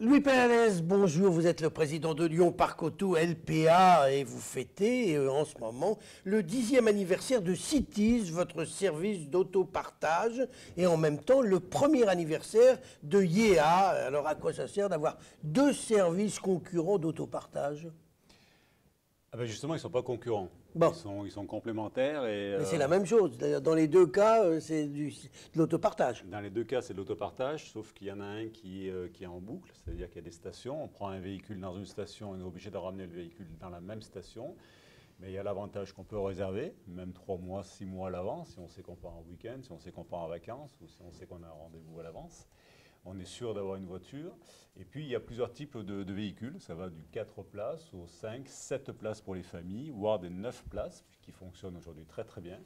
Louis Pérez, bonjour, vous êtes le président de Lyon Parc Auto LPA et vous fêtez en ce moment le 10e anniversaire de Cities, votre service d'autopartage, et en même temps le premier anniversaire de YEA. Alors à quoi ça sert d'avoir deux services concurrents d'autopartage? Ah ben justement, ils ne sont pas concurrents. Bon. Ils sont complémentaires. Mais c'est la même chose. D'ailleurs, dans les deux cas, c'est de l'autopartage. Dans les deux cas, c'est de l'autopartage, sauf qu'il y en a un qui est en boucle, c'est-à-dire qu'il y a des stations. On prend un véhicule dans une station, on est obligé de ramener le véhicule dans la même station. Mais il y a l'avantage qu'on peut réserver, même 3 mois, 6 mois à l'avance, si on sait qu'on part en week-end, si on sait qu'on part en vacances, ou si on sait qu'on a un rendez-vous à l'avance. On est sûr d'avoir une voiture. Et puis, il y a plusieurs types de véhicules. Ça va du 4 places aux 5, 7 places pour les familles, voire des 9 places, qui fonctionnent aujourd'hui très très bien.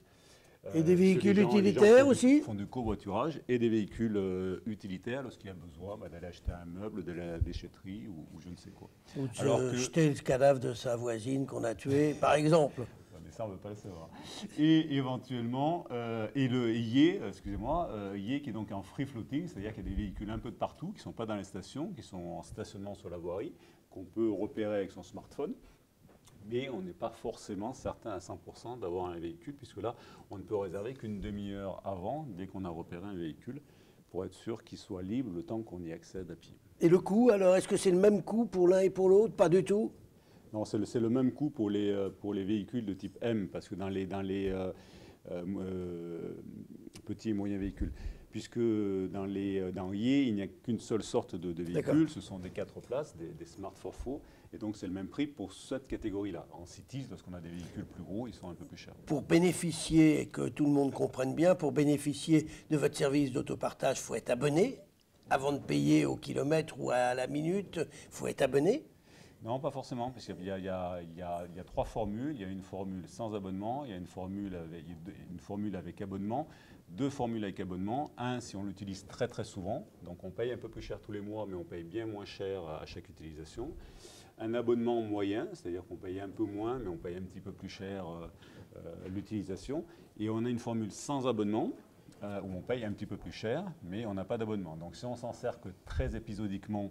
Et des véhicules utilitaires aussi? Ils font du covoiturage et des véhicules utilitaires lorsqu'il y a besoin d'aller acheter un meuble, d'aller à la déchetterie ou je ne sais quoi. Ou de jeter le cadavre de sa voisine qu'on a tué, par exemple. Mais ça, on ne veut pas le savoir. Et éventuellement, et le YE, excusez-moi, YE qui est donc en free floating, c'est-à-dire qu'il y a des véhicules un peu de partout, qui ne sont pas dans les stations, qui sont en stationnement sur la voirie, qu'on peut repérer avec son smartphone. Mais on n'est pas forcément certain à 100% d'avoir un véhicule, puisque là, on ne peut réserver qu'une demi-heure avant, dès qu'on a repéré un véhicule, pour être sûr qu'il soit libre le temps qu'on y accède à pied. Et le coût, alors, est-ce que c'est le même coût pour l'un et pour l'autre? Pas du tout? Non, c'est le même coût pour les véhicules de type M, parce que dans les petits et moyens véhicules, puisque dans YE, il n'y a qu'une seule sorte de véhicule, ce sont des 4 places, des Smart Forfo, et donc c'est le même prix pour cette catégorie-là. En Cities, lorsqu'on a des véhicules plus gros, ils sont un peu plus chers. Pour bénéficier, et que tout le monde comprenne bien, pour bénéficier de votre service d'autopartage, il faut être abonné. Avant de payer au kilomètre ou à la minute, il faut être abonné. Non, pas forcément, parce qu'il y a 3 formules. Il y a une formule sans abonnement, il y a une formule avec abonnement, 2 formules avec abonnement. Un, si on l'utilise très très souvent, donc on paye un peu plus cher tous les mois, mais on paye bien moins cher à chaque utilisation. Un abonnement moyen, c'est-à-dire qu'on paye un peu moins, mais on paye un petit peu plus cher l'utilisation. Et on a une formule sans abonnement, où on paye un petit peu plus cher, mais on n'a pas d'abonnement. Donc si on s'en sert que très épisodiquement,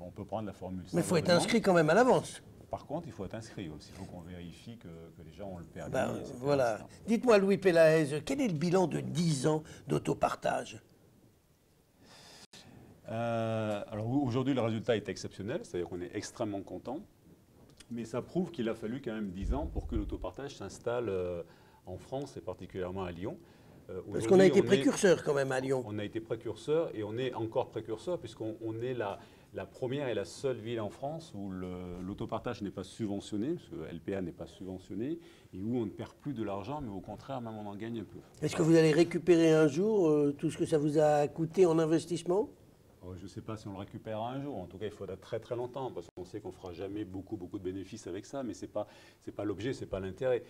on peut prendre la formule sans Mais il faut être abonnement. inscrit quand même à l'avance. Par contre, il faut être inscrit aussi. Il faut qu'on vérifie que les gens ont le permis. Etc., voilà. etc. Dites-moi, Louis Pérez, quel est le bilan de 10 ans d'autopartage? Alors aujourd'hui, le résultat est exceptionnel, c'est-à-dire qu'on est extrêmement content. Mais ça prouve qu'il a fallu quand même 10 ans pour que l'autopartage s'installe en France et particulièrement à Lyon. Parce qu'on a été précurseur quand même à Lyon. On a été précurseur et on est encore précurseur puisqu'on est la première et la seule ville en France où l'autopartage n'est pas subventionné, parce que LPA n'est pas subventionné, et où on ne perd plus de l'argent, mais au contraire, même on en gagne un peu. Est-ce que vous allez récupérer un jour tout ce que ça vous a coûté en investissement? Je ne sais pas si on le récupérera un jour. En tout cas, il faudra très très longtemps parce qu'on sait qu'on ne fera jamais beaucoup de bénéfices avec ça, mais ce n'est pas l'objet, ce n'est pas l'intérêt.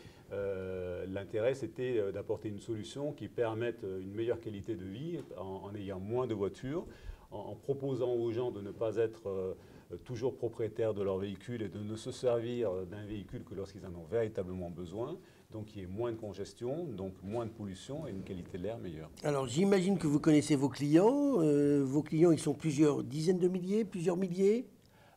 L'intérêt, c'était d'apporter une solution qui permette une meilleure qualité de vie en ayant moins de voitures, en proposant aux gens de ne pas être toujours propriétaires de leur véhicule et de ne se servir d'un véhicule que lorsqu'ils en ont véritablement besoin. Donc il y ait moins de congestion, donc moins de pollution et une qualité de l'air meilleure. Alors j'imagine que vous connaissez vos clients. Vos clients, ils sont plusieurs dizaines de milliers, plusieurs milliers?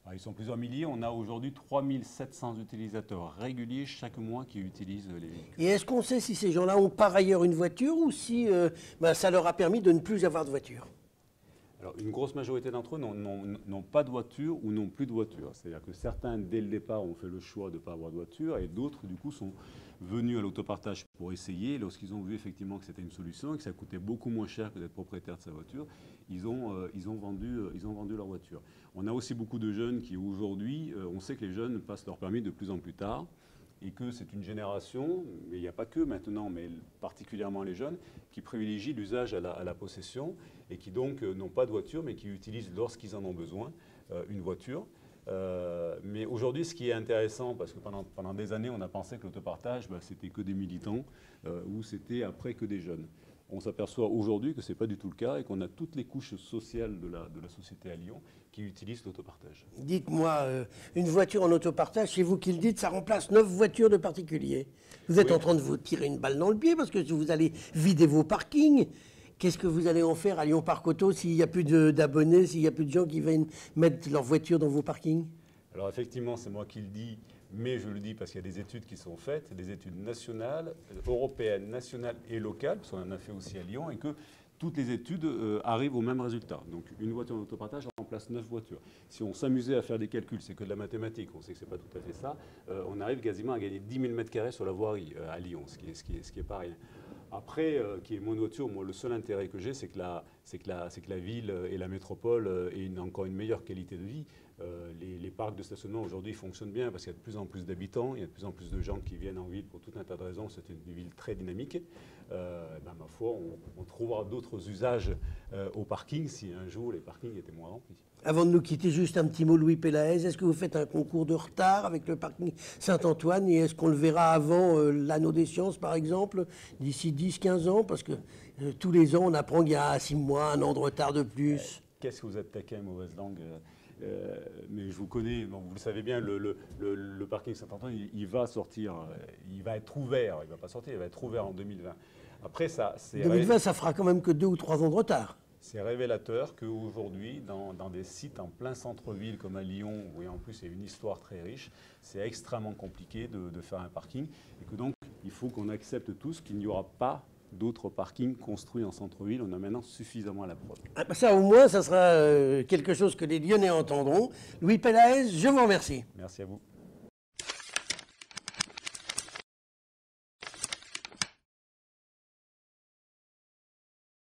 Alors, ils sont plusieurs milliers. On a aujourd'hui 3700 utilisateurs réguliers chaque mois qui utilisent les véhicules. Et est-ce qu'on sait si ces gens-là ont par ailleurs une voiture ou si ça leur a permis de ne plus avoir de voiture? Alors, une grosse majorité d'entre eux n'ont pas de voiture ou n'ont plus de voiture. C'est-à-dire que certains, dès le départ, ont fait le choix de ne pas avoir de voiture et d'autres, du coup, sont venus à l'autopartage pour essayer. Lorsqu'ils ont vu effectivement que c'était une solution et que ça coûtait beaucoup moins cher que d'être propriétaire de sa voiture, ils ont vendu leur voiture. On a aussi beaucoup de jeunes qui, aujourd'hui, on sait que les jeunes passent leur permis de plus en plus tard. Et que c'est une génération, mais il n'y a pas que maintenant, mais particulièrement les jeunes, qui privilégient l'usage à la possession et qui donc n'ont pas de voiture, mais qui utilisent lorsqu'ils en ont besoin une voiture. Mais aujourd'hui, ce qui est intéressant, parce que pendant des années, on a pensé que l'autopartage, c'était que des militants ou c'était après que des jeunes. On s'aperçoit aujourd'hui que ce n'est pas du tout le cas et qu'on a toutes les couches sociales de la société à Lyon qui utilisent l'autopartage. Dites-moi, une voiture en autopartage, c'est vous qui le dites, ça remplace 9 voitures de particuliers. Vous êtes en train de vous tirer une balle dans le pied parce que vous allez vider vos parkings. Qu'est-ce que vous allez en faire à Lyon Parc Auto s'il n'y a plus d'abonnés, s'il n'y a plus de gens qui viennent mettre leur voiture dans vos parkings? Alors effectivement, c'est moi qui le dis, mais je le dis parce qu'il y a des études qui sont faites, des études nationales, européennes, nationales et locales, parce qu'on en a fait aussi à Lyon, et que toutes les études arrivent au même résultat. Donc une voiture en autopartage remplace 9 voitures. Si on s'amusait à faire des calculs, c'est que de la mathématique, on sait que ce n'est pas tout à fait ça, on arrive quasiment à gagner 10 000 m² sur la voirie à Lyon, ce qui est pas rien. Après, qui est moins de voitures, moi, le seul intérêt que j'ai, c'est que la ville et la métropole aient encore une meilleure qualité de vie. Les parcs de stationnement aujourd'hui fonctionnent bien parce qu'il y a de plus en plus d'habitants, il y a de plus en plus de gens qui viennent en ville pour tout un tas de raisons. C'est une ville très dynamique. Ma foi, on trouvera d'autres usages au parking si un jour les parkings étaient moins remplis. Avant de nous quitter, juste un petit mot, Louis Pélaez. Est-ce que vous faites un concours de retard avec le parking Saint-Antoine et est-ce qu'on le verra avant l'anneau des sciences, par exemple, d'ici 10-15 ans? Parce que tous les ans, on apprend qu'il y a 6 mois, un an de retard de plus. Qu'est-ce que vous êtes taquin, mauvaise langue mais je vous connais, donc vous le savez bien, le parking Saint-Antoine, il va sortir, il va être ouvert, il ne va pas sortir, il va être ouvert en 2020. Après, ça, 2020, ça fera quand même que 2 ou 3 ans de retard. C'est révélateur qu'aujourd'hui, dans des sites en plein centre-ville comme à Lyon, où en plus il y a une histoire très riche, c'est extrêmement compliqué de faire un parking et que donc il faut qu'on accepte tous qu'il n'y aura pas d'autres parkings construits en centre-ville. On a maintenant suffisamment la preuve. Ah bah ça, au moins, ça sera quelque chose que les Lyonnais entendront. Louis Pélaez, je vous remercie. Merci à vous.